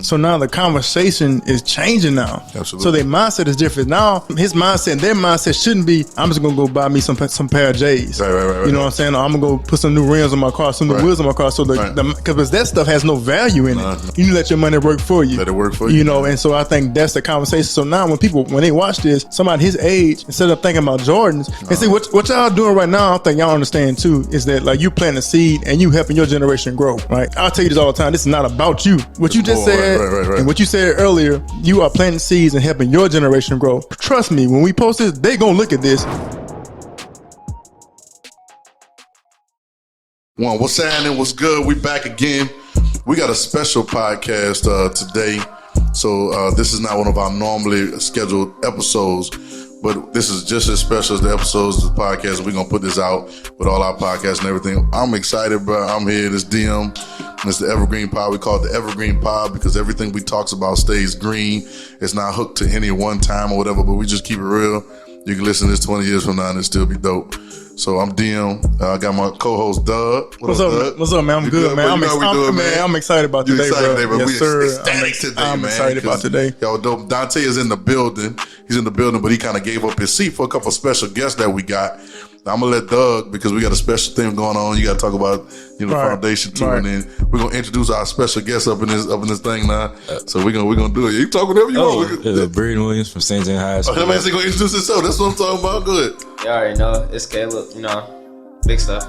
So now the conversation is changing now. Absolutely. So their mindset is different. Now his mindset and their mindset shouldn't be, I'm just going to go buy me some pair of J's. Right. You know what I'm saying? Or I'm going to go put some new rims on my car, some new wheels on my car. So because that stuff has no value in it. You need to let your money work for you. Let it work for you. You know, and so I think that's the conversation. So now when they watch this, somebody his age, instead of thinking about Jordans, and see what y'all doing right now, I think y'all understand too, is that like you planting a seed and you helping your generation grow, right? I'll tell you this all the time. This is not about you. What you just said and what you said earlier, you are planting seeds and helping your generation grow. Trust me, when we post this, they gonna look at this. What's happening? What's good? We back again. We got a special podcast today. So this is not one of our normally scheduled episodes, but this is just as special as the episodes of the podcast. We're going to put this out with all our podcasts and everything. I'm excited, bro. I'm here. This DM. It's the Evergreen Pod. We call it the Evergreen Pod because everything we talks about stays green. It's not hooked to any one time or whatever, but we just keep it real. You can listen to this 20 years from now and it still be dope. So I'm DM. I got my co-host Doug. What's up, Doug? What's up, man? I'm good, man. I'm excited about today, bro. Yes, sir. Ecstatic today, I'm man. excited about today. Yo, dope. Dante is in the building. He's in the building, but he kind of gave up his seat for a couple of special guests that we got. Now, I'm gonna let Doug, because we got a special thing going on. You got to talk about foundation too, and then we're gonna introduce our special guest up in this thing now. So we're gonna do it. You talk whatever you want. Brayden Williams from St. James High School. That man's gonna introduce himself. That's what I'm talking about. Good. You already know it's Kaleb. You know, big stuff.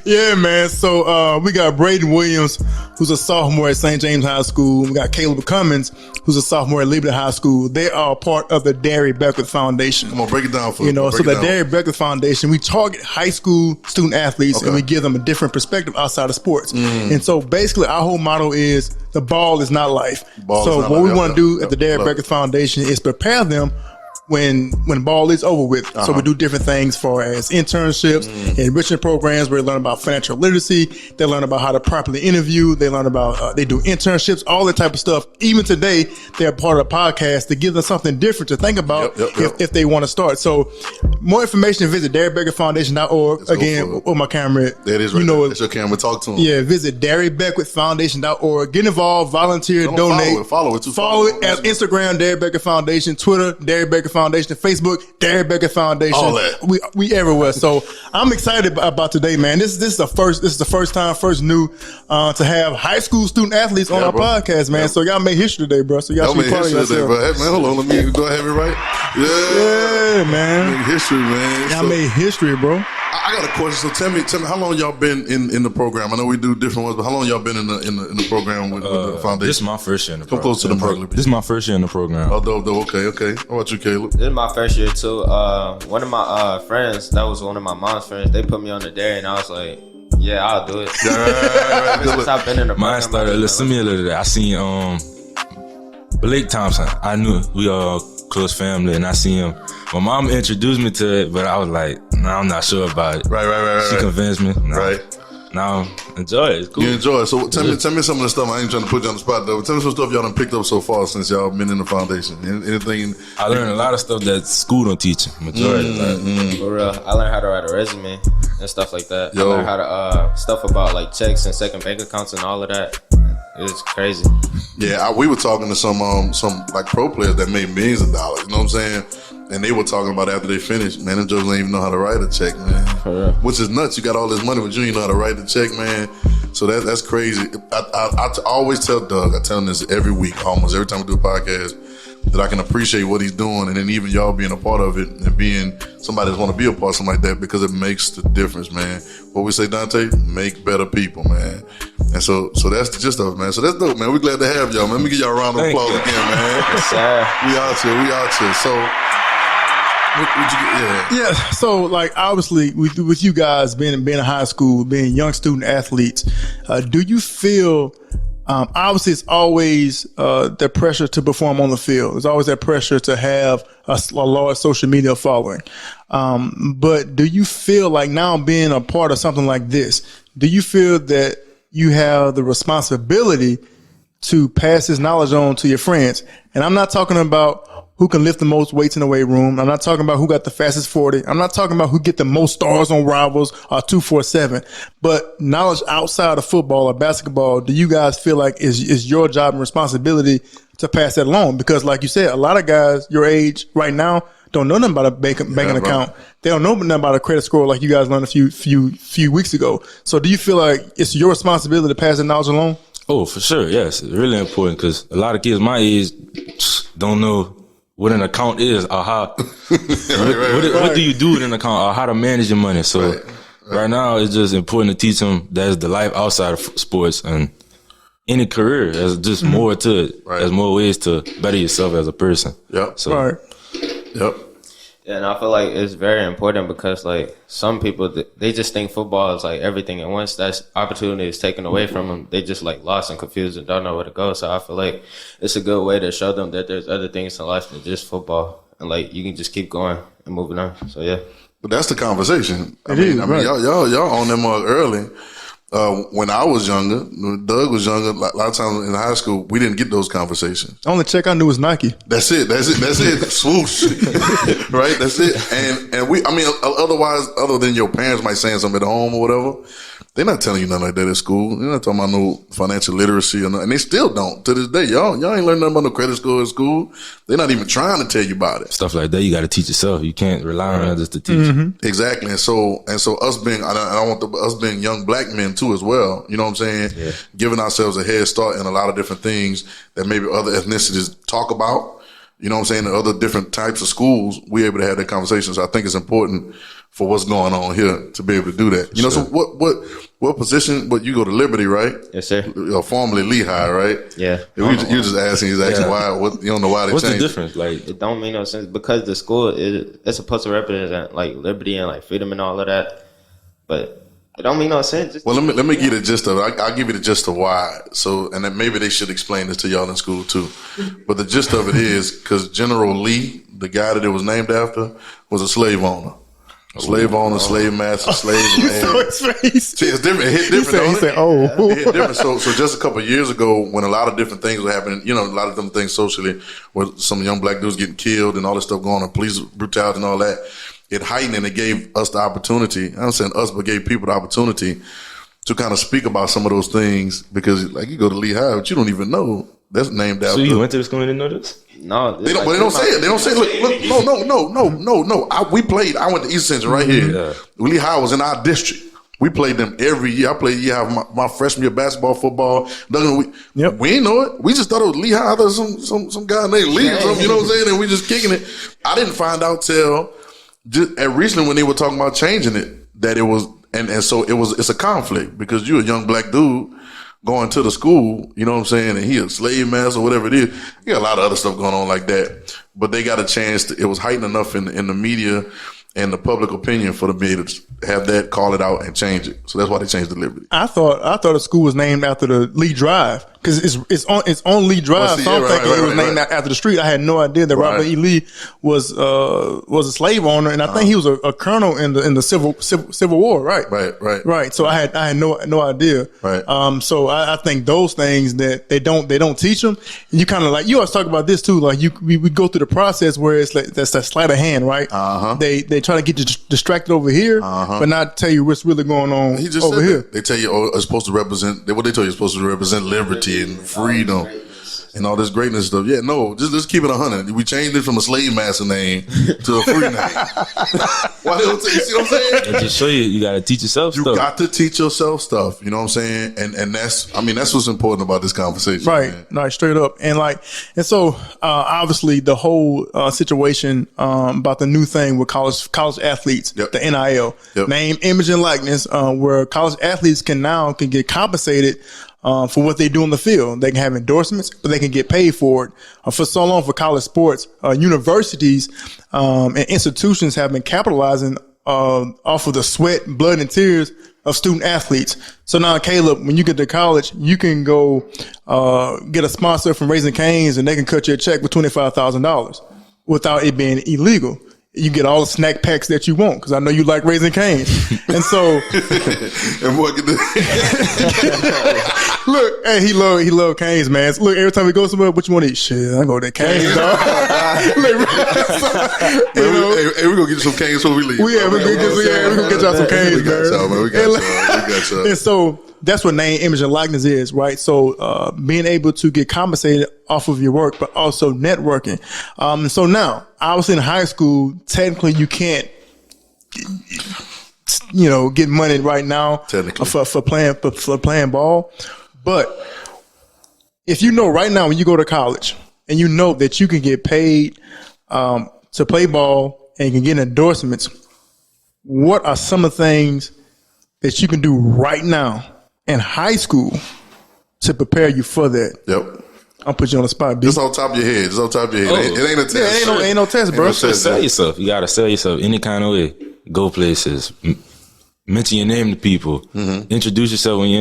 Yeah, man. So we got Brayden Williams, who's a sophomore at St. James High School. We got Kaleb Cummings, who's a sophomore at Liberty High School. They are part of the Darry Beckwith Foundation. Come on, break it down for us. You know, so the Darry Beckwith Foundation, we target high school student athletes and we give them a different perspective outside of sports. And so basically our whole motto is the ball is not life. So what we want to do at the Darry Beckwith Foundation is prepare them when ball is over with. So we do different things for as internships, enrichment programs where they learn about financial literacy, they learn about how to properly interview, they learn about, they do internships, all that type of stuff. Even today, they're part of the podcast to give them something different to think about if they want to start. So more information, visit DarryBeckwithFoundation.org. Again, with my camera. That is right. You know, that's your camera. Talk to them. Yeah, visit DarryBeckwithFoundation.org. Get involved, volunteer, donate. Follow it at Instagram, Darry Beckwith Foundation, Twitter, Darry Beckwith Foundation, Facebook, Darry Beckwith Foundation. All that. We everywhere. So I'm excited about today, man. This is the first new to have high school student athletes on our podcast, man. So y'all made history today, bro. So y'all should be proud of yourself. Hey, man, hold on, let me go ahead and right. Yeah, man. Made history, man. Y'all made history, bro. I got a question. So tell me, how long y'all been in the program? I know we do different ones, but how long y'all been in the program with the foundation? This is my first year in the program. Come close to the mic. This is my first year in the program. Oh, dope. Okay. How about you, Kaleb? This is my first year too. One of my friends, that was one of my mom's friends, they put me on the Darry and I was like, yeah, I'll do it. Right. Since I've been in the program. Mine started a little similar to that. I seen Blake Thompson. I knew we are close family, and I seen him. My mom introduced me to it, but I was like, nah, I'm not sure about it. Right. She convinced me. Nah. Right. Now, enjoy it. It's cool. You enjoy it. So tell me some of the stuff. I ain't trying to put you on the spot, though. Tell me some stuff y'all done picked up so far since y'all been in the foundation. Anything? I learned a lot of stuff that school don't teach. Majority. For real. I learned how to write a resume and stuff like that. I learned how to stuff about like checks and second bank accounts and all of that. It's crazy. Yeah, we were talking to some like pro players that made millions of dollars. You know what I'm saying? And they were talking about after they finished, man, them jokes don't even know how to write a check, man. Which is nuts. You got all this money, but you ain't know how to write the check, man. So that's crazy. I always tell Doug, I tell him this every week, almost every time we do a podcast, that I can appreciate what he's doing, and then even y'all being a part of it and being somebody that want to be a part of something like that, because it makes the difference, man. What we say, Dante, make better people, man. And so that's the gist of it, man. So that's dope, man. We're glad to have y'all, man. Let me give y'all a round of applause again, man. We out here. So what you get? Yeah. So like obviously with you guys being in high school, being young student athletes, do you feel obviously it's always the pressure to perform on the field. There's always that pressure to have a large social media following. But do you feel like now being a part of something like this, do you feel that you have the responsibility to pass this knowledge on to your friends. And I'm not talking about who can lift the most weights in the weight room. I'm not talking about who got the fastest 40. I'm not talking about who get the most stars on Rivals or 247. But knowledge outside of football or basketball, do you guys feel like is your job and responsibility to pass that along? Because like you said, a lot of guys your age right now don't know nothing about a banking account. They don't know nothing about a credit score like you guys learned a few weeks ago. So do you feel like it's your responsibility to pass that knowledge along? Oh, for sure. Yes. It's really important because a lot of kids my age don't know what an account is or how, what do you do with an account or how to manage your money. So right now it's just important to teach them there's the life outside of sports and any career. There's just more to it. Right. There's more ways to better yourself as a person. Yep. So, Yep. Yeah, and I feel like it's very important because, like, some people, they just think football is, like, everything. And once that opportunity is taken away from them, they just, like, lost and confused and don't know where to go. So I feel like it's a good way to show them that there's other things in life than just football. And, like, you can just keep going and moving on. So, yeah. But that's the conversation. I mean, y'all on them early. When I was younger, when Doug was younger, a lot of times in high school, we didn't get those conversations. The only check I knew was Nike. That's it. Swoosh. Right? That's it. And we, I mean, otherwise, other than your parents might saying something at home or whatever, they're not telling you nothing like that at school. They're not talking about no financial literacy or nothing. And they still don't to this day. Y'all ain't learning nothing about no credit score at school. They're not even trying to tell you about it. Stuff like that, you got to teach yourself. You can't rely on others to teach you. Exactly. And so us being, I want us being young black men too as well. You know what I'm saying? Yeah. Giving ourselves a head start in a lot of different things that maybe other ethnicities talk about. You know what I'm saying? In other different types of schools, we're able to have that conversation. So I think it's important for what's going on here to be able to do that. You know, so what position, but you go to Liberty, right? Yes, sir. Formerly Lehigh, right? Yeah. You're just asking why, you don't know why they What's changed. What's the difference? Like, it don't make no sense because the school it's supposed to represent like liberty and like freedom and all of that. But it don't make no sense. Well, let me give you the gist of it. I'll give you the gist of why. So, and then maybe they should explain this to y'all in school too. But the gist of it is because General Lee, the guy that it was named after, was a slave owner. Slave owner, slave master, slave man. See, it's different. It hit different. It hit different. So just a couple of years ago, when a lot of different things were happening, you know, a lot of different things socially, where some young black dudes getting killed and all this stuff going on, police brutality and all that, it heightened and it gave us the opportunity. I'm saying us, but gave people the opportunity to kind of speak about some of those things because, like, you go to Lehigh, but you don't even know that's named after. So you went to the school and didn't know this? No, they don't. But they don't say it. They don't say, look, no. We played. I went to East Central right here. Yeah. Lehigh was in our district. We played them every year. I played my freshman year basketball, football. We didn't know it. We just thought it was Lehigh. There was some guy named Lee or something. You know what I'm saying? And we just kicking it. I didn't find out till recently when they were talking about changing it that it was, and so it's a conflict because you're a young black dude going to the school, you know what I'm saying, and he a slave master or whatever it is. You got a lot of other stuff going on like that. But they got a chance it was heightened enough in the media and the public opinion for them to be able to have that, call it out, and change it. So that's why they changed the Liberty. I thought the school was named after the Lee Drive because it's on Lee Drive. So I'm thinking it was named after the street. I had no idea that Robert E. Lee was a slave owner, and I think he was a colonel in the Civil War. Right. So I had no idea. Right. So I think those things that they don't teach them. And you kind of like you always talk about this too. Like we go through the process where it's like that's that sleight of hand, right? They try to get you distracted over here, but not tell you what's really going on over here. They tell you it's supposed to represent. What they tell you is supposed to represent liberty and freedom and all this greatness stuff. Yeah, no, just keep it 100. We changed it from a slave master name to a free name. Why they don't you see what I'm saying? And just show you got to teach yourself stuff. You got to teach yourself stuff. You know what I'm saying? And that's what's important about this conversation. Right. Man. No, straight up. And so obviously the whole situation about the new thing with college athletes, the NIL, name, image, and likeness, where college athletes can get compensated for what they do on the field. They can have endorsements, but they can get paid for it. For so long for college sports, universities and institutions have been capitalizing off of the sweat, blood, and tears of student athletes. So now, Kaleb, when you get to college, you can go get a sponsor from Raising Cane's, and they can cut you a check for $25,000 without it being illegal. you get all the snack packs that you want because I know you like Raising Cane's. And so, and what look, hey, he love Cane's, man. So look, every time we go somewhere, what you want to eat? Shit, I go to Cane's, dog. Hey, we gonna get you some Cane's before we leave. We gonna get y'all some Cane's, man. We got y'all. And so that's what name, image, and likeness is, right? So being able to get compensated off of your work, but also networking. So now, obviously in high school, technically you can't, get money right now for playing ball. But if you know right now when you go to college and you know that you can get paid to play ball and you can get endorsements, what are some of the things that you can do right now in high school to prepare you for that? Yep. I'll put you on the spot, B. Just on top of your head. It ain't a test. Yeah, ain't no test, bro. Sell yourself. You gotta sell yourself any kind of way. Go places. Mention your name to people. Mm-hmm. Introduce yourself when you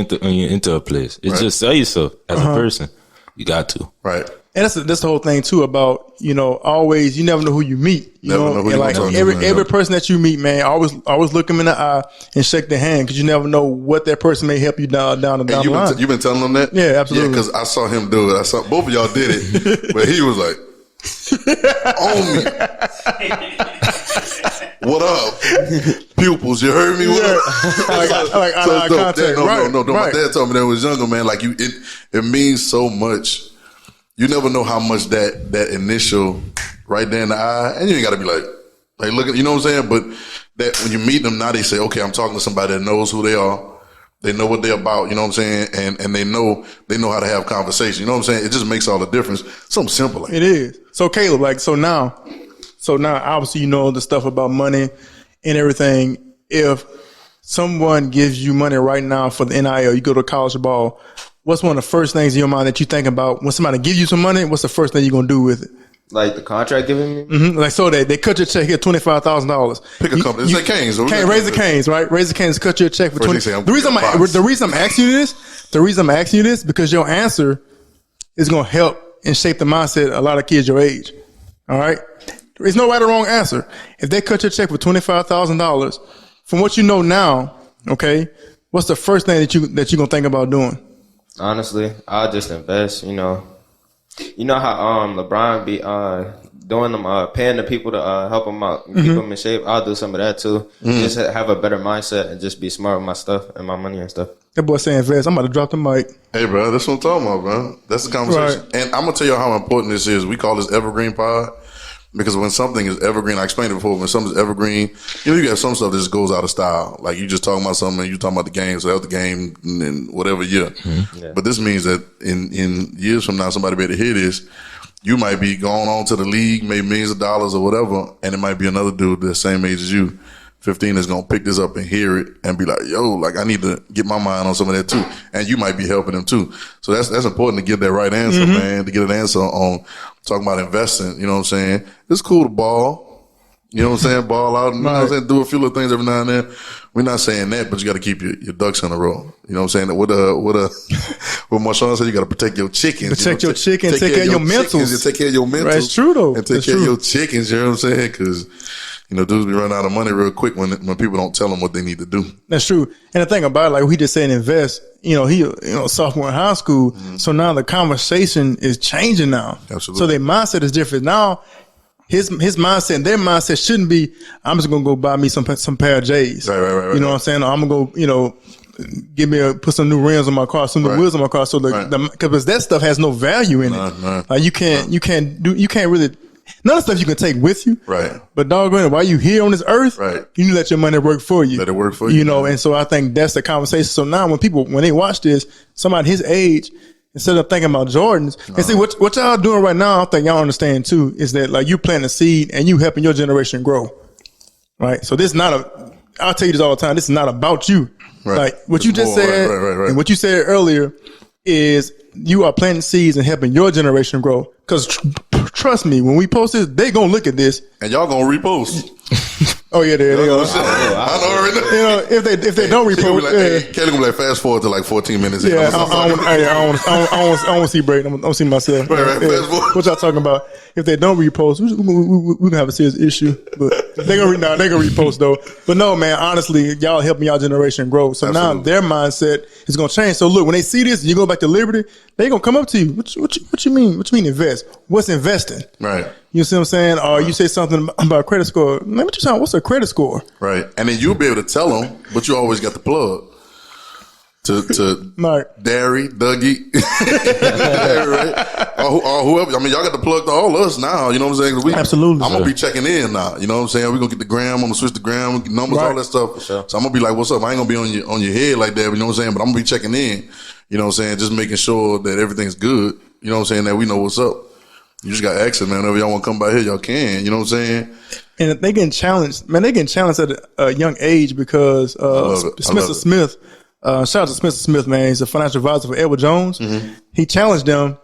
enter a place. It's just sell yourself as a person. You got to. Right. And that's the whole thing too about, always, you never know who you meet. Every person that you meet, man, always look them in the eye and shake their hand because you never know what that person may help you down the line. You been telling them that? Yeah, absolutely. Yeah, because I saw him do it. I saw both of y'all did it, but he was like, on me. What up, pupils? You heard me? What up? like eye contact. No. My dad told me that when I was younger, man. Like it means so much. You never know how much that initial right there in the eye, and you ain't got to be like, hey, look at, you know what I'm saying? But that when you meet them now, they say, okay, I'm talking to somebody that knows who they are. They know what they're about, you know what I'm saying? And they know how to have conversation. You know what I'm saying? It just makes all the difference. Something simple like it is. So Kaleb, so now obviously you know the stuff about money and everything. If someone gives you money right now for the NIL, you go to college ball, what's one of the first things in your mind that you think about when somebody gives you some money? What's the first thing you're gonna do with it? Like the contract giving me? Mm-hmm. Like so they cut your check here $25,000. Pick a company. It's like Cane's. Raising Cane's, right? Raising Cane's cut your check for $20,000. The reason I'm asking you this because your answer is gonna help and shape the mindset of a lot of kids your age. All right. There's no right or wrong answer. If they cut your check for $25,000, from what you know now, okay, what's the first thing that you're gonna think about doing? Honestly, I'll just invest. You know how LeBron be doing them, paying the people to help him out, keep them in shape. I'll do some of that too. Just have a better mindset and just be smart with my stuff and my money and stuff. That boy saying invest. I'm about to drop the mic. Hey, bro, that's what I'm talking about, bro. That's the conversation. Right. And I'm gonna tell you how important this is. We call this Evergreen Pod. Because when something is evergreen, I explained it before, when something's evergreen, you got some stuff that just goes out of style. Like you just talking about something and you talking about the game, so the game in whatever year. Mm-hmm. Yeah. But this means that in years from now, somebody better hear this. You might be going on to the league, made millions of dollars or whatever, and it might be another dude the same age as you, 15, is going to pick this up and hear it and be like, yo, like I need to get my mind on some of that too. And you might be helping them too. So that's important to get that right answer, man, to get an answer on talking about investing. You know what I'm saying? It's cool to ball. You know what I'm saying? Ball out. You know what I'm saying? Do a few little things every now and then. We're not saying that, but you got to keep your ducks in a row. You know what I'm saying? What Marshawn said, you got to protect your chickens. Protect your chickens. Take care of your mentals. Take care of your mentals. Right, it's true though. And take care of your chickens. You know what I'm saying? Because dudes be running out of money real quick when people don't tell them what they need to do. That's true. And the thing about it, like we just saying invest, he sophomore in high school. Mm-hmm. So now the conversation is changing now. Absolutely. So their mindset is different. Now his mindset and their mindset shouldn't be, I'm just going to go buy me some pair of J's. Right. You know what I'm saying? Or I'm going to go, put some new rims on my car, some new wheels on my car. So because that stuff has no value in it. Like you can't really, none of the stuff you can take with you. Right. But doggone, while you here on this earth, you need to let your money work for you. Let it work for you. And so I think that's the conversation. So now when they watch this, somebody his age, instead of thinking about Jordans, and see what y'all doing right now, I think y'all understand too, is that like you planting a seed and you helping your generation grow. Right. So this is I'll tell you this all the time, this is not about you. Right. Like what you just said and what you said earlier is you are planting seeds and helping your generation grow. Because trust me, when we post this, they gonna look at this and y'all gonna repost. Oh yeah, there you go. I know already. You know, if they don't repost, Kelly gonna be like, fast forward to like 14 minutes. Yeah, I don't want to see Brayden. I don't see myself. Right, fast forward. What y'all talking about? If they don't repost, we gonna have a serious issue. But they gonna repost though. But no, man. Honestly, y'all helping y'all generation grow. So now their mindset is gonna change. So look, when they see this, you go back to Liberty, they gonna come up to you. What you mean? What you mean invest? What's investing? Right. You see what I'm saying? Or you say something about credit score. Man, what you saying? What's a credit score? Right. And then you'll be able to tell them, but you always got the plug. To Darry, Dougie, right? or whoever. I mean, y'all got the plug to all us now. You know what I'm saying? Absolutely. I'm gonna be checking in now. You know what I'm saying? We're gonna get the gram. I'm gonna switch the gram, numbers, all that stuff. Sure. So I'm gonna be like, "What's up?" I ain't gonna be on your head like that. You know what I'm saying? But I'm gonna be checking in. You know what I'm saying? Just making sure that everything's good. You know what I'm saying? That we know what's up. You just got access, man. Whenever y'all want to come by here, y'all can. You know what I'm saying? And they getting challenged, man. They getting challenged at a young age because Spencer Smith. Shout out to Spencer Smith, man. He's a financial advisor for Edward Jones. Mm-hmm. He challenged them.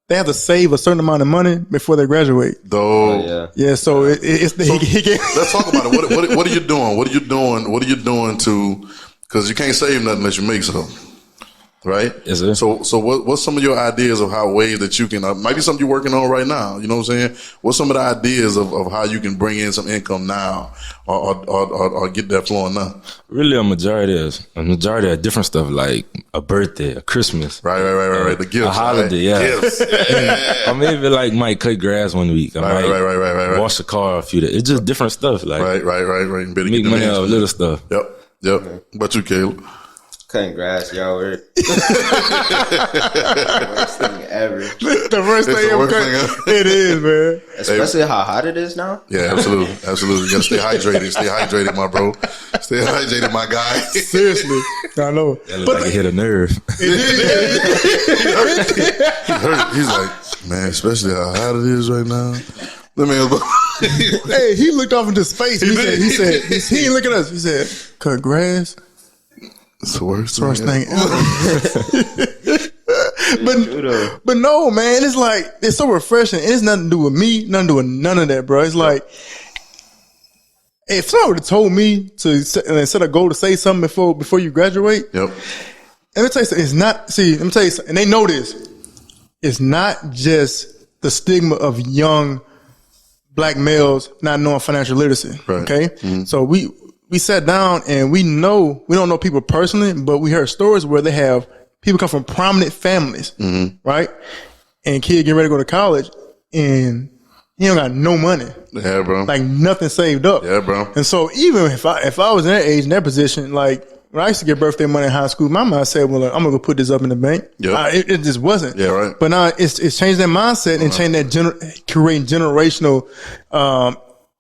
They have to save a certain amount of money before they graduate. Yeah. So it's let's talk about it. What are you doing? What are you doing to? Because you can't save nothing unless you make something. Right? Yes, sir. So what's some of your ideas of how ways that you can, might be something you're working on right now, you know what I'm saying? What's some of the ideas of how you can bring in some income now or get that flowing now? Really a majority of different stuff like a birthday, a Christmas. Right. The gifts. A holiday, right? Gifts. Or maybe like might cut grass one week. I might wash the car a few days. It's just different stuff. Like Right. Make money out of little stuff. Yep. But you, Caleb? Cutting grass, y'all. Worst thing ever. The worst thing ever. It is, man. Especially how hot it is now. Yeah, absolutely. You gotta stay hydrated. Stay hydrated, my bro. Stay hydrated, my guy. Seriously. I know. That look like it hit a nerve. He hurt. He's like, man, especially how hot it is right now. Hey, he looked off into space. He said, he didn't look at us. He said, cut grass. It's the worst thing ever. but no, man, it's like, it's so refreshing. And it's nothing to do with me, nothing to do with none of that, bro. It's like, if someone would have told me to set a goal to say something before you graduate, let me tell you something. It's not, let me tell you something, and they know this. It's not just the stigma of young black males not knowing financial literacy. Right. Okay? Mm-hmm. So we sat down and we don't know people personally, but we heard stories where they have people come from prominent families, right? And kid getting ready to go to college and he don't got no money. Yeah, bro. Like nothing saved up. Yeah, bro. And so even if I was in that age, in that position, like when I used to get birthday money in high school, my mind said, well, I'm going to go put this up in the bank. Yep. It just wasn't. Yeah, right. But now it's changed that mindset and changed that creating generational,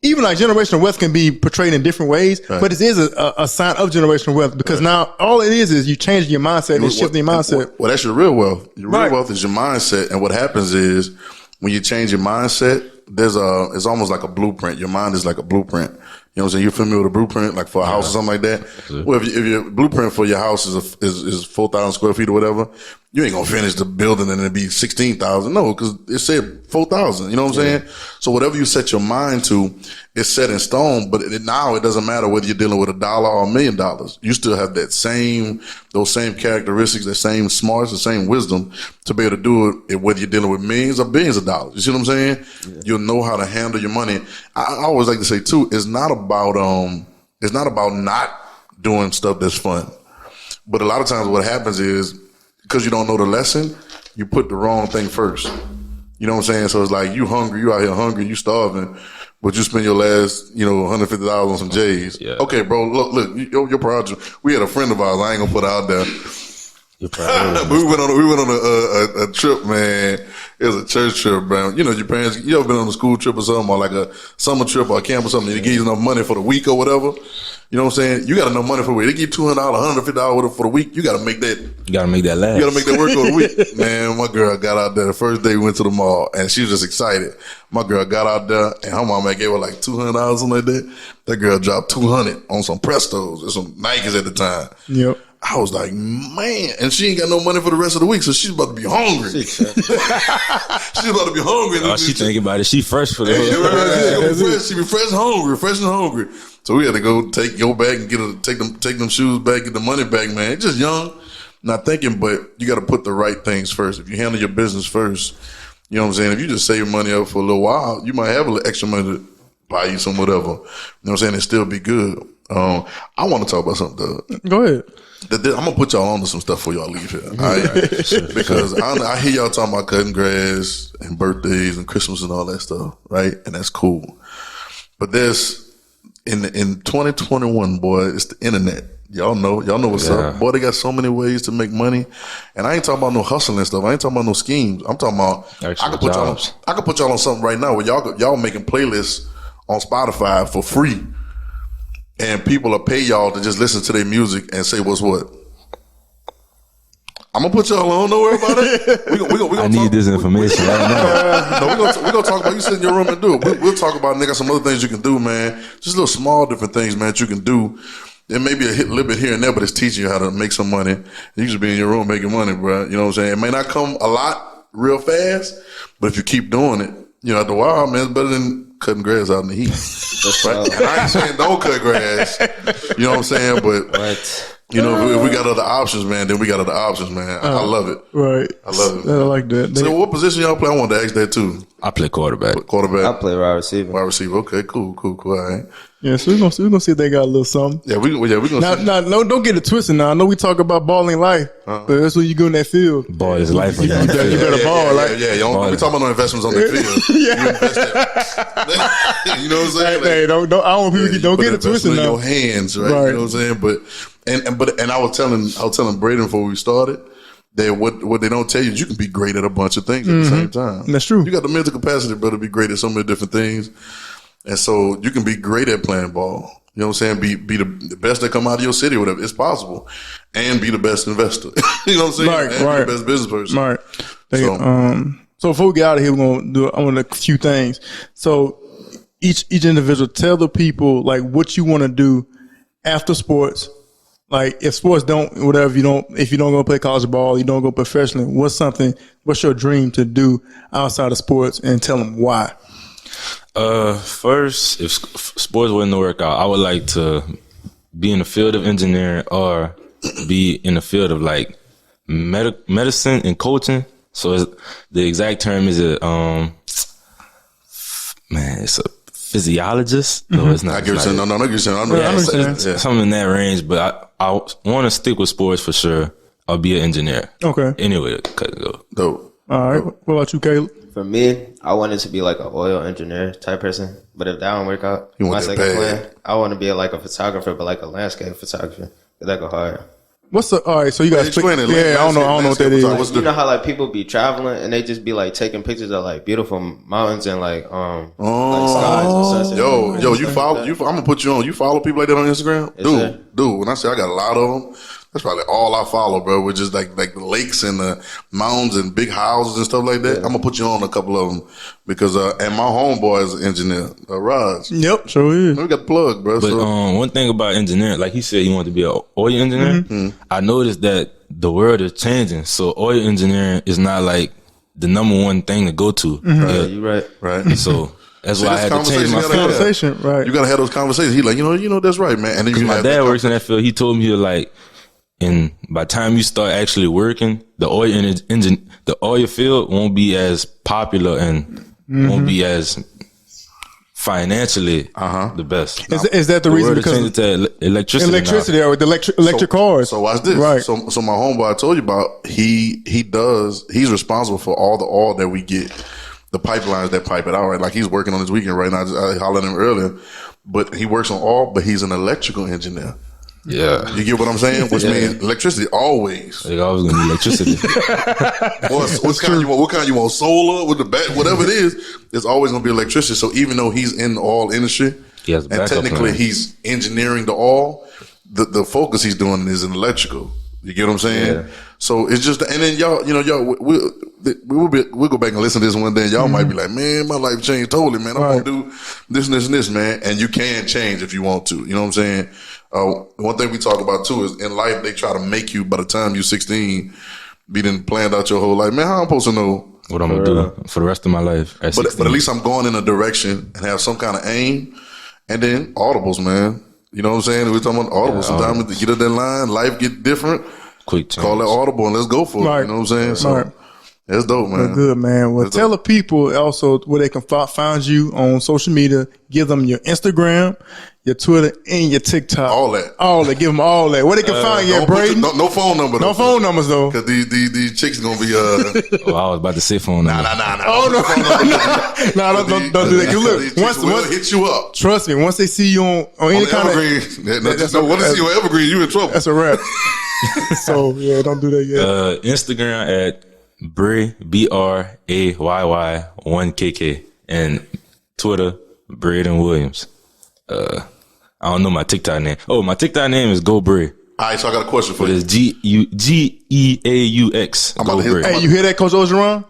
even like generational wealth can be portrayed in different ways, but it is a sign of generational wealth because now all it is you change your mindset and shifting your mindset. Well, that's your real wealth. Your real wealth is your mindset. And what happens is when you change your mindset, it's almost like a blueprint. Your mind is like a blueprint. You know what I'm saying? You're familiar with a blueprint, like for a house or something like that? Well, if your blueprint for your house is 4,000 square feet or whatever, you ain't gonna finish the building and it'll be 16,000. No, because it said 4,000. You know what I'm saying? So whatever you set your mind to, it's set in stone. But now it doesn't matter whether you're dealing with $1 or $1 million. You still have those same characteristics, that same smarts, the same wisdom to be able to do it, whether you're dealing with millions or billions of dollars. You see what I'm saying? Yeah. You'll know how to handle your money. I always like to say too, it's not about not doing stuff that's fun. But a lot of times what happens is, because you don't know the lesson, you put the wrong thing first. You know what I'm saying? So it's like you hungry, you out here hungry, you starving, but you spend your last, $150 on some J's. Yeah. Okay, bro, look, your project. We had a friend of ours, I ain't gonna put it out there. But we went on a trip, man. It was a church trip, bro. You know, your parents, you ever been on a school trip or something, or like a summer trip or a camp or something, they give you enough money for the week or whatever. You know what I'm saying? You got enough money for the week. They give you $200, $150 for the week. You got to make that. You got to make that last. You got to make that work for the week. Man, my girl got out there the first day we went to the mall, and she was just excited. My girl got out there, and her mama gave her like $200, something like that. That girl dropped $200 on some Prestos or some Nikes at the time. Yep. I was like, man, and she ain't got no money for the rest of the week, so she's about to be hungry. She's about to be hungry. Oh, she thinking about it. She fresh for the She be fresh and hungry. So we had to go take your bag and take them shoes back, get the money back, man. It's just young, not thinking, but you got to put the right things first. If you handle your business first, you know what I'm saying? If you just save money up for a little while, you might have a little extra money to buy you some whatever. You know what I'm saying? And still be good. I want to talk about something, Doug. Go ahead. I'm going to put y'all onto some stuff before y'all leave here. All right? Sure. Because I hear y'all talking about cutting grass and birthdays and Christmas and all that stuff, right? And that's cool. But there's, in 2021, boy, it's the internet. Y'all know what's up. Boy, they got so many ways to make money. And I ain't talking about no hustling stuff. I ain't talking about no schemes. I'm talking about, I could put y'all on something right now where y'all making playlists on Spotify for free. And people will pay y'all to just listen to their music and say what's what. I'm gonna put y'all on. Don't worry about it. We gonna I need this information right now. No, we gonna talk about. You sit in your room and do it. We'll talk about. Nigga, some other things you can do, man. Just little small different things, man, that you can do. It may be a little bit here and there, but it's teaching you how to make some money. You just be in your room making money, bro. You know what I'm saying? It may not come a lot real fast, but if you keep doing it, you know, after a while, man, it's better than cutting grass out in the heat. Right? And I ain't saying don't cut grass. You know what I'm saying? But you know, if we got other options, man, then we got other options, man. I love it. Right. I love it. I like that. So what position y'all play? I wanted to ask that too. I play quarterback. I play wide receiver. Wide receiver. Okay, cool. All right. Yeah, so we're gonna see if they got a little something. Yeah, we gonna see. No, don't get it twisted now. I know we talk about balling life, but that's when you go in that field. Ball is life. You better ball, right? Yeah. We talking about no investments on the field. You invest that. You know what I'm saying? Hey, don't. I don't want people don't get it twisted now. In your hands, right? You know what I'm saying? But I was telling Brayden before we started that what they don't tell you is you can be great at a bunch of things at the same time. That's true. You got the mental capacity, bro, to be great at so many different things. And so you can be great at playing ball. You know what I'm saying? Be the best that come out of your city, whatever. It's possible. And be the best investor. You know what I'm saying? Right, and be the best business person. Right. So before we get out of here, I want a few things. So each individual, tell the people like what you want to do after sports. Like if sports if you don't go play college ball, you don't go professionally, what's your dream to do outside of sports, and tell them why? First, if sports wouldn't work out, I would like to be in the field of engineering or be in the field of like medicine and coaching. So the exact term is it's a physiologist. No, it's not. I get what you're saying. It's something in that range, but I want to stick with sports for sure. I'll be an engineer. Okay. Anyway, cut and go. Dope. All right. What about you, Kaleb? For me, I wanted to be like an oil engineer type person, but if that don't work out, my second plan, I want to be like a photographer, but like a landscape photographer. That go hard. all right? So you guys explain it. Yeah, I don't know what that is. You know how like people be traveling and they just be like taking pictures of like beautiful mountains and like like skies and sunsets. Yo, you follow? I'm gonna put you on. You follow people like that on Instagram, dude. When I say I got a lot of them. That's probably all I follow, bro. Which is like the lakes and the mountains and big houses and stuff like that. I'm gonna put you on a couple of them because and my homeboy is an engineer, Raj. Yep, sure is. We got the plug, bro. But one thing about engineering, like he said, he wanted to be an oil engineer. Mm-hmm. I noticed that the world is changing, so oil engineering is not like the number one thing to go to. Mm-hmm. You're right. So. That's why I had to change my conversation. Right, you gotta have those conversations. He like, you know, that's right, man. And then my dad works in that field. He told me like. And by the time you start actually working, the oil field won't be as popular and won't be as financially the best. Is that the reason? Because change it to electricity or the electric cars. So watch this. Right. So my homeboy I told you about, he's responsible for all the oil that we get, the pipelines that pipe it out. Right, like he's working on this weekend right now. I hollered at him earlier, but he works on oil, but he's an electrical engineer. Yeah. You get what I'm saying? Which means electricity always. They always gonna need electricity. what kind you want? Solar with the back, whatever it is, it's always gonna be electricity. So even though he's in the oil industry, and technically he's engineering the oil, the focus he's doing is in electrical. You get what I'm saying? Yeah. So it's just, and then y'all, we'll go back and listen to this one day. And y'all might be like, man, my life changed totally, man. I'm gonna do this and this and this, man. And you can change if you want to. You know what I'm saying? One thing we talk about too is in life they try to make you by the time you're 16 be done planned out your whole life. Man, how I'm supposed to know what I'm gonna do for the rest of my life? But at least I'm going in a direction and have some kind of aim. And then audibles, man. You know what I'm saying? We're talking about audibles. Sometimes to get up that line, life get different. Quick change. Call that audible and let's go for it. You know what I'm saying? So that's dope, man. Well, good, man. Well, tell the people also where they can find you on social media. Give them your Instagram, your Twitter, and your TikTok. All that. Give them all that. Where they can find you at, Brayden? No phone number. No phone numbers, though. Because these chicks going to be... Oh, I was about to say phone number. Nah. Oh, no. Don't do that. Look, once hit you up. Trust me, once they see you on any kind Evergreen, of... once they see you on Evergreen, you in trouble. That's a wrap. So, yeah, don't do that yet. Instagram at Bray, BRAYY1KK, and Twitter, Brayden Williams. I don't know my TikTok name. Oh, my TikTok name is Go Bray. All right, so I got a question for you. It's GEAUX. Go Bray. Hey, you hear that, Coach Ogeron?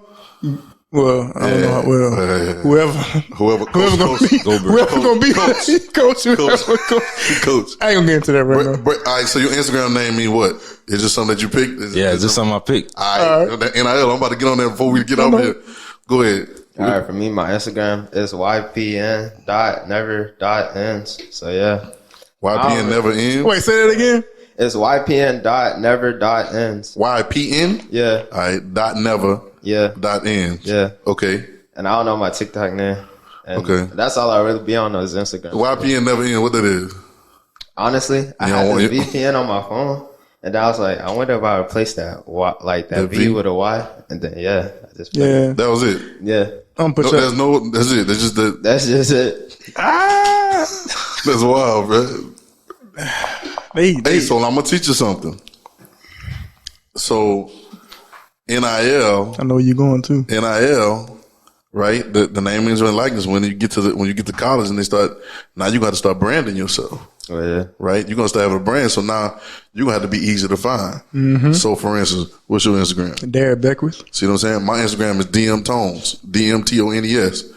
Well, I don't know. Whoever gonna be, whoever gonna be, coach. I ain't gonna get into that right now. All right, so your Instagram name mean what? Is just something that you picked? It's just something I picked. All right. NIL, I'm about to get on there before we get over here. Go ahead. All right, for me, my Instagram is ypn.never.ends. So yeah, YPN never ends. Wait, say that again. It's ypn.never.ends. YPN. Yeah. All right. .never. Yeah. .ends. Yeah. Okay. And I don't know my TikTok name. And okay. That's all I really be on is Instagram. YPN never ends. What that is? Honestly, I had this VPN on my phone, and I was like, I wonder if I replace that that V with a Y, and then I just that was it. Yeah. That's it. That's just the. That's just it. That's wild, bro. Hey, so I'm gonna teach you something. So, NIL. I know where you're going to. NIL, right? The name, image, and likeness. When you get to college and they start, now you got to start branding yourself. Oh, yeah. Right? You're gonna start having a brand. So now you're gonna have to be easy to find. Mm-hmm. So, for instance, what's your Instagram? Darry Beckwith. See what I'm saying? My Instagram is DM Tones, DMTONES.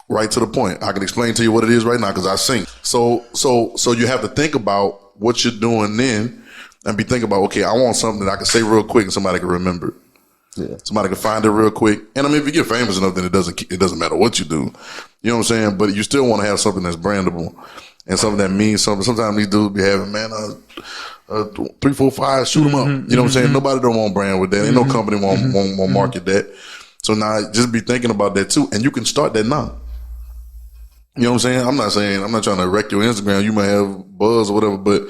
Right to the point. I can explain to you what it is right now because I sing. So you have to think about what you're doing then and be thinking about, okay, I want something that I can say real quick and somebody can remember it. Yeah. Somebody can find it real quick. And I mean, if you get famous enough, then it doesn't matter what you do. You know what I'm saying? But you still want to have something that's brandable and something that means something. Sometimes these dudes be having, 3, 4, 5, shoot them up. You know what I'm saying? Nobody don't want brand with that. Ain't no company won't market that. So now just be thinking about that too. And you can start that now. You know what I'm saying? I'm not trying to wreck your Instagram. You might have buzz or whatever, but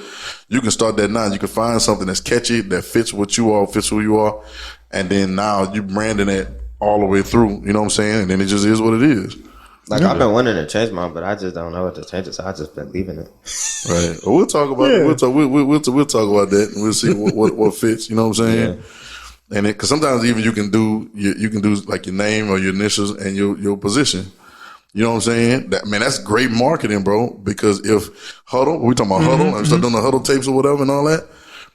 you can start that now. You can find something that's catchy, that fits what you are, fits who you are. And then now you branding it all the way through. You know what I'm saying? And then it just is what it is. Like, I've been wanting to change mine, but I just don't know what to change it, so I just been leaving it. Right. Well, we'll talk about it. We'll talk about that, and we'll see what fits. You know what I'm saying? Yeah. And because sometimes even you can do like your name or your initials and your position. You know what I'm saying? That's great marketing, bro. Because if Huddle, we talking about Huddle, and start doing the Huddle tapes or whatever and all that,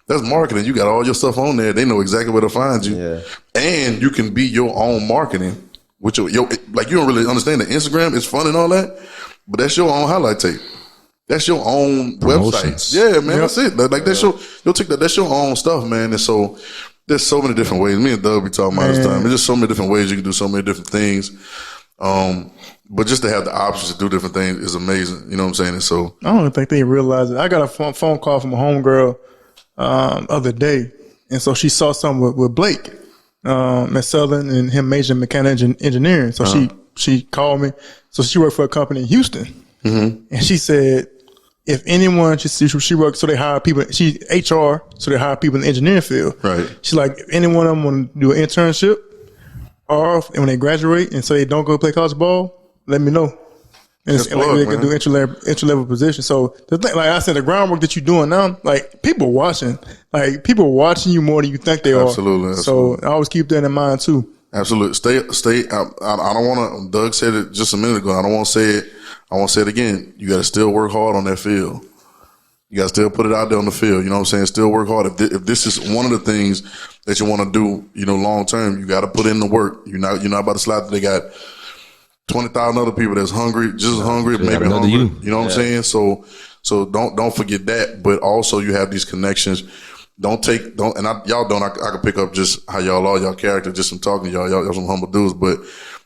that's marketing. You got all your stuff on there. They know exactly where to find you. Yeah. And you can be your own marketing. Which like you don't really understand that Instagram is fun and all that, but that's your own highlight tape. That's your own website. Yeah, man, that's it. Like that's your TikTok. That's your own stuff, man. And so there's so many different ways. Me and Doug be talking about this time. There's just so many different ways you can do so many different things. But just to have the options to do different things is amazing. You know what I'm saying? And so I don't think they realize it. I got a phone call from a homegirl other day, and so she saw something with Blake at Southern and him majoring in mechanical engineering. So she called me. So she worked for a company in Houston, and she said if anyone she worked, so they hire people. She HR, so they hire people in the engineering field. Right. She's like, if any one of them want to do an internship, or when they graduate and so they don't go play college ball, let me know. And they can do entry level position. So the thing, like I said, the groundwork that you're doing now, like people watching you more than you think they are. Absolutely. So I always keep that in mind too. Absolutely. Stay. I don't want to. Doug said it just a minute ago. I don't want to say it. I won't say it again. You got to still work hard on that field. You got to still put it out there on the field. You know what I'm saying? Still work hard. If this is one of the things that you want to do, long term, you got to put in the work. You're not about to slide. They got 20,000 other people that's hungry, just hungry, maybe hungry. You know what I'm saying? So don't forget that. But also you have these connections. I can pick up just how y'all are, y'all character, just from talking to y'all some humble dudes, but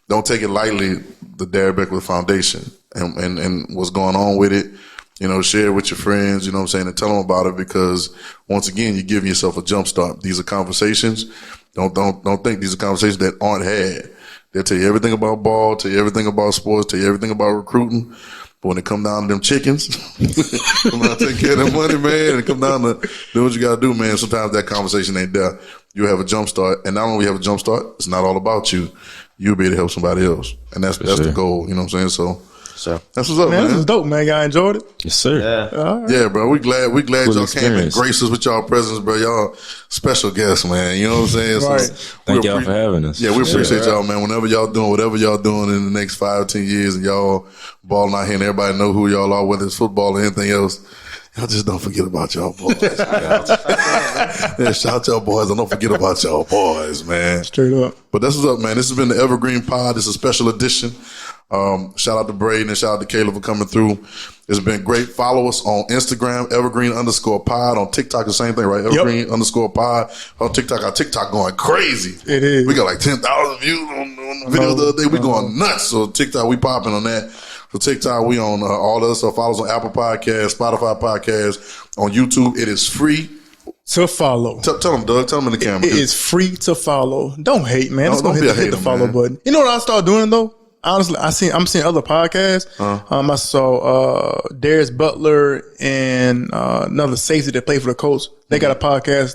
don't take it lightly, the Darry Beckwith Foundation. and what's going on with it. You know, share it with your friends, you know what I'm saying, and tell them about it, because once again, you're giving yourself a jump start. These are conversations. Don't think these are conversations that aren't had. They'll tell you everything about ball, tell you everything about sports, tell you everything about recruiting. But when it come down to them chickens, come down to take care of them money, man, and come down to do what you got to do, man, sometimes that conversation ain't there. You have a jump start, and not only have a jump start, it's not all about you. You'll be able to help somebody else. And that's the goal, you know what I'm saying? So that's what's up, man. This is dope, man. Y'all enjoyed it? Yes, sir. Yeah, yeah, bro. We glad Good y'all came and graced us with y'all presence, bro. Y'all special guests, man. You know what I'm saying? Right. So Thank y'all for having us. Yeah, we appreciate y'all, man. Whenever y'all doing whatever y'all doing in the next 5 or 10 years, and y'all balling out here, and everybody know who y'all are, whether it's football or anything else. Y'all just don't forget about y'all boys. Yeah, shout out y'all boys, and don't forget about y'all boys, man. Straight up. But that's what's up, man. This has been the Evergreen Pod. It's a special edition. Shout out to Brayden and shout out to Kaleb for coming through. It's been great. Follow us on Instagram, evergreen_pod. On TikTok, the same thing, right? Evergreen_pod. On TikTok, our TikTok going crazy. It is. We got like 10,000 views on the video the other day. We going nuts. So TikTok, we popping on that. So TikTok, we on all the stuff. Follow us on Apple Podcasts, Spotify Podcasts. On YouTube, it is free to follow. Tell them, Doug. Tell them in the camera. It is free to follow. Don't hate, man. Just go don't hit the follow button. You know what I start doing though? Honestly, I'm seeing other podcasts. I saw Darius Butler and another safety that played for the Colts. They got a podcast.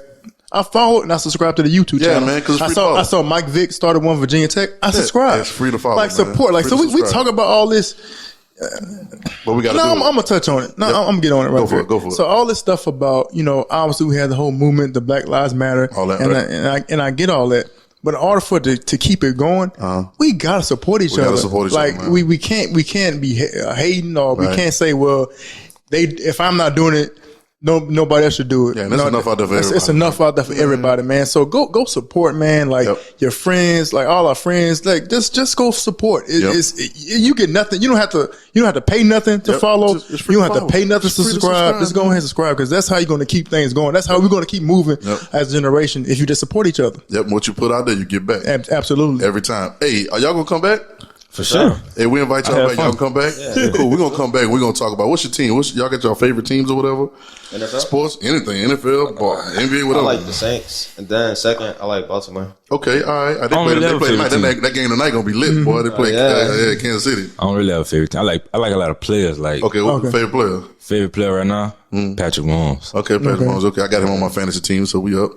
I followed and I subscribed to the YouTube channel. Yeah, man, because I saw Mike Vick started one Virginia Tech. I subscribed. It's free to follow. Like support. Like so, we talk about all this. But we got to. I'm gonna touch on it. No, I'm gonna get on it right there. Go for it. So all this stuff about obviously we had the whole movement, the Black Lives Matter, all that, and I get all that. But in order for it to keep it going, we gotta support each other. Like we can't be hating, or we can't say, well, if I'm not doing it, nobody else should do it. Yeah, and that's enough out there for everybody. It's enough out there for everybody, man. So go support, man. Like your friends, like all our friends, like just go support. You get nothing. You don't have to pay nothing to follow. You don't have to pay nothing to subscribe. Just go ahead and subscribe, because that's how you're going to keep things going. That's how we're going to keep moving as a generation, if you just support each other. Yep. What you put out there, you get back. Absolutely. Every time. Hey, are y'all gonna come back? For sure. Hey, we invite y'all back. Y'all come back? Yeah. Cool. We're going to come back. We're going to talk about what's your team. Y'all got your favorite teams or whatever? NFL? Sports, anything. NFL, ball, NBA, whatever. I like the Saints. And then second, I like Baltimore. Okay, all right. They play tonight. That game tonight going to be lit, boy. They play Kansas City. I don't really have a favorite team. I like a lot of players. Like, okay, what's your favorite player? Favorite player right now? Patrick Mahomes. Okay, Patrick Mahomes. Okay, I got him on my fantasy team, so we up.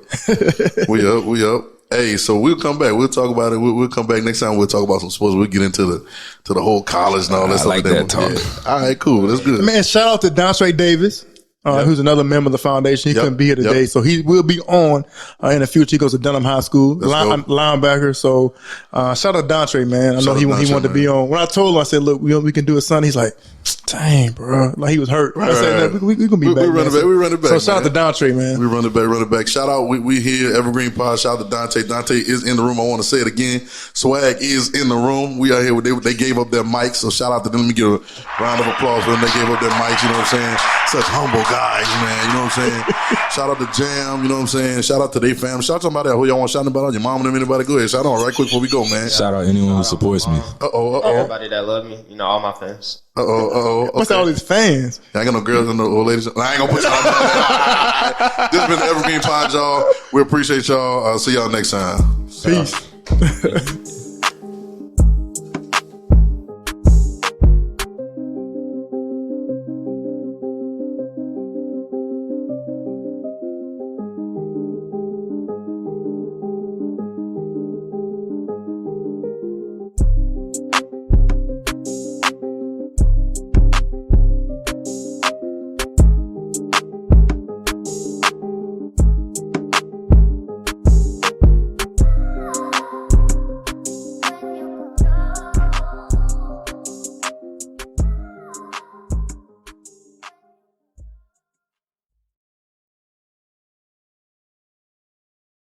We up. Hey, so we'll come back. We'll talk about it. We'll come back next time. We'll talk about some sports. We'll get into the whole college and all that stuff. I like that talk. Yeah. All right, cool. That's good. Man, shout out to Dante Davis, who's another member of the foundation. He couldn't be here today, so he will be on in the future. He goes to Dunham High School, linebacker. So shout out to Dante, man. I know he wanted to be on. When I told him, I said, look, we can do it Sunday. He's like, dang, bro. Like, he was hurt. I said, no, we going to be back. We run it back. So shout out to Dante, man. We run it back. Shout out, we here, Evergreen Pod. Shout out to Dante. Dante is in the room. I want to say it again. Swag is in the room. We are here. They gave up their mics, so shout out to them. Let me give a round of applause for them. They gave up their mics, you know what I'm saying? Such humble guys, man. You know what I'm saying? Shout out to Jam, you know what I'm saying? Shout out to their family. Shout out to somebody who y'all want to shout about. Your mom and them, anybody. Go ahead. Shout out right quick before we go, man. Shout out anyone who supports me. Everybody that love me. All my fans. Okay. What's all these fans? I ain't got no girls and no old ladies. I ain't gonna put y'all on. This has been the Evergreen Pod, y'all. We appreciate y'all. See y'all next time. Peace.